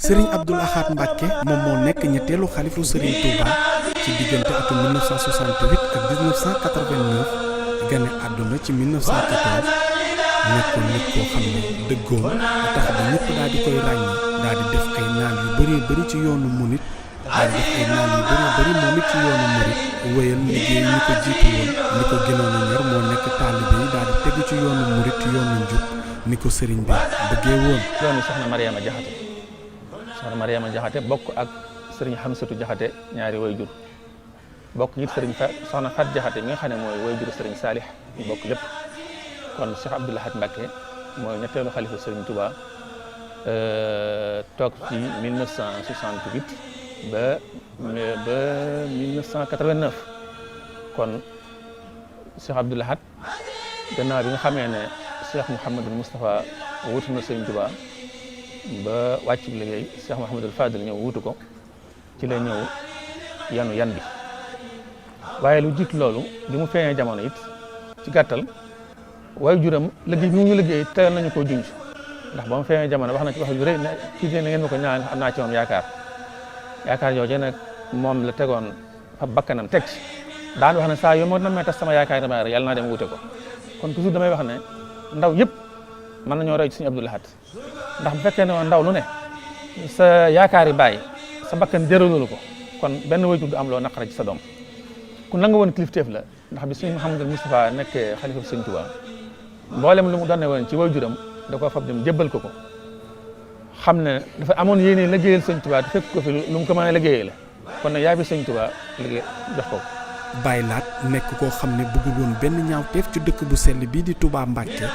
Serigne Abdoul Ahad Mbacké moom moo nekk ñetteelu xalifu Serigne Touba ci diggante atum 1968 ak 1989 gane àdduna ci 1914 nekkoon nit koo xam ne dëggoom tax ba ñëpp daal di koy ràññee daal di def ay naal yu bëree ci yoonu murit daal di def ay naal yu bëree moom it ci yoonu murit wéyal liggéey ñi ko jiitu woon li ko gënoon a ñor moo nekk taalibe yi daal di tegu ci yoonu murit yoonu njub ni ko sëriñ bi bëggee woon. yoonu soxna Mariama Jaxate bokk ak sëriñ Xamsatu Jaxate ñaari wayjur bokk it sëriñ soxna Fat Jaxate mi nga xam ne mooy wayjur sëriñ Saalix ñu bokk lépp kon Cheikh Abdoul Ahad Mbacké mooy ñetteelu xalifa sëriñ Touba toog ci 1968 ba 1989 kon Cheikh Abdoul Ahad gannaaw bi nga xamee ne Cheikh Mouhamadul Moustapha wutu na sëriñ Touba ba wàcc bi liggéey Cheikh Mouhamadul Fadil ñëw wutu ko ci la ñëw yan bi waaye lu jiitu loolu bi mu feeñee jamono it ci gàttal waaye juram liggéey bi mu ñu liggéey teel nañu koo junj ndax ba mu feeñee jamono wax na ci wax ju rëy ne kii ne ngeen ma ko ñaan am naa ci moom yaakaar jooju nag moom la tegoon fa bakkanam teg ci daan wax ne saa yoo ma namee tas sama yaakaar dama rek yàlla naa dem wute ko kon toujours damay wax ne ndaw yëpp mën nañoo roy ci Sëriñ Abdoul Ahad ndax bu fekkee ne woon ndaw lu ne sa yaakaar yi bàyyi sa bakkan jëralul ko kon benn wayjur du am loo naqara ci sa doom ku nanga woon kilifteef la ndax bi Sëriñ Mouhamadou Moustapha nekkee xalifa Sëriñ Touba mboolem lu mu doon ne woon ci wayjuram da koo fab dem jébbal ko xam ne dafa amoon yéene liggéeyal Sëriñ Touba te fekk ko fi lu mu ko mën a liggéeyee la kon nag yaa fi Sëriñ Touba liggéey jox ko. Baye Laat nekk koo xam ne bëggul woon benn ñaawteef ci dëkk bu sell bii di Touba Mbacké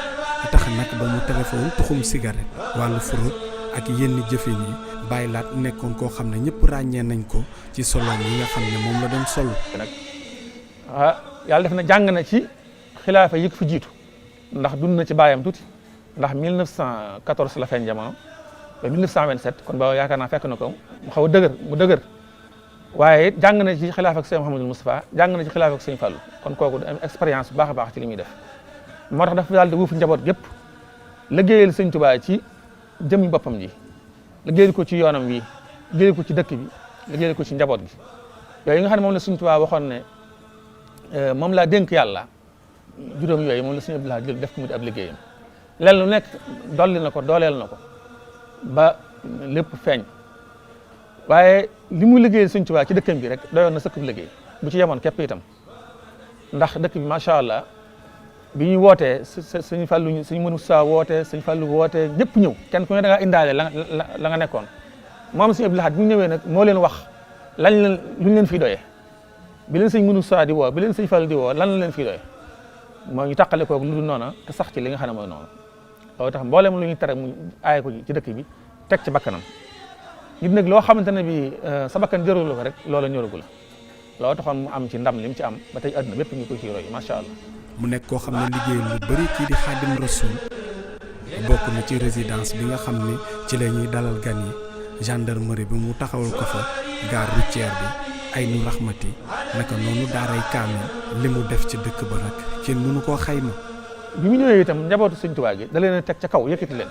tax nag ba mu téléphone tuxum cigarette wàllu fraude ak yenn jëfin yi Baye Laat nekkoon koo xam ne ñëpp ràññee nañ ko ci solo yi nga xam ne moom la doon solo. nag yàlla def na jàng na ci xilaafa yi fi jiitu ndax dund na ci baayam tuuti ndax 1914 la feeñ jamono ba 1927 kon ba yaakaar naa fekk na ko mu xaw a dëgër waaye jàng na ci xilaafa ak Sëñ Mouhamadou Moustapha jàng na ci xilaafa ak Sëñ Fallou kon kooku du am expérience bu baax a baax ci li muy def moo tax dafa daal di wuuf njaboot gépp liggéeyal Sëñ Touba ci jëmmi boppam ji liggéeyal ko ci yoonam wi liggéeyal ko ci dëkk bi liggéeyal ko ci njaboot gi yooyu nga xam ne moom la Sëñ Touba waxoon ne moom laa dénk yàlla juróom yooyu moom la Sëñ Abdoul Ahad jël def ko mu di ab liggéeyam lenn lu nekk dolli na ko dooleel na ko ba lépp feeñ waaye li mu liggéeyal Sëñ Touba ci dëkkam bi rek doyoon na sëkk bu liggéey bu ci yemoon képp itam ndax dëkk bi macha allah bi ñu wootee Sëñ Fallu Sëñ Moussa wootee Sëñ Fallu wootee ñëpp ñëw kenn ku ne da ngaa indaale la nga nekkoon moom Sëñ Abdoul Ahad bi mu ñëwee nag moo leen wax luñ leen fiy doyee bi leen Sëñ Moussa di woo bi leen Sëñ Fallu di woo lan la leen fiy doyee moo ñu tàqale koog lu dul noona te sax ci li nga xam ne mooy noonu loolu tax mboolem lu ñuy tere mu aaye ko ci dëkk bi teg ci bakkanam nit nag loo xamante ne bi sa bakkan jërul ko rek loola ñoragu la loolu taxoon mu am ci ndam li mu ci am ba tey àdduna bépp ñu ko ci roy macha allah. mu nekk koo xam ne liggéey lu bëri kii di Xaadim Rasul bokk na ci résidence bi nga xam ne ci la ñuy dalal gan yi gendarmerie bi mu taxawal ko fa gare routière bi ay nu raxmati naka noonu daaray kaamil li mu def ci dëkk ba nag kenn mënu koo xayma. bi mu ñëwee itam njabootu Sëñ Touba gi da leen a teg ca kaw yëkkati leen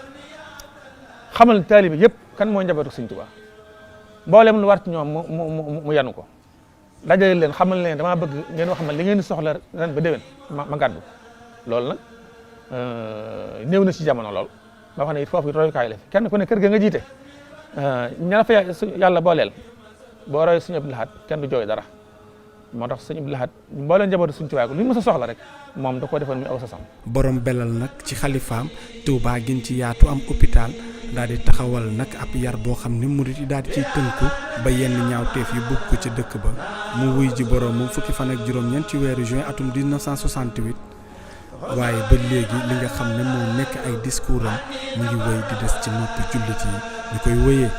xamal taalibe yëpp kan mooy njabootu Sëñ Touba mboolem lu war ci ñoom mu yanu ko dajale leen xamal leen damaa bëgg ngeen wax ma li ngeen di soxla ren ba déwén ma gàddu loolu nag néew na ci jamono lool ba xam ne it foofu royukaay la fi kenn ku ne kër ga nga jiite ña la fa yàlla booleel boo roy Sëñ Abdoul Ahad kenn du jooy dara moo tax Sëñ Abdoul Ahad mbooleen njabootu Sëñ Touba ko lu ñu mës a soxla rek moom da koo defoon muy aw sasam. borom belal nag ci xalifaam Touba gin ci yaatu am hôpital daal di taxawal nag ab yar boo xam ne murit yi daal di ciy tënku ba yenn ñaawteef yi bokk ci dëkk ba mu wuy ji borom mu fukki fan ak juróom-ñeent ci weeru juin atum 1968 waaye ba léegi li nga xam ne moo nekk ay discours am mu ngi wéy di des ci noppi jullit yi ñu koy wéyee.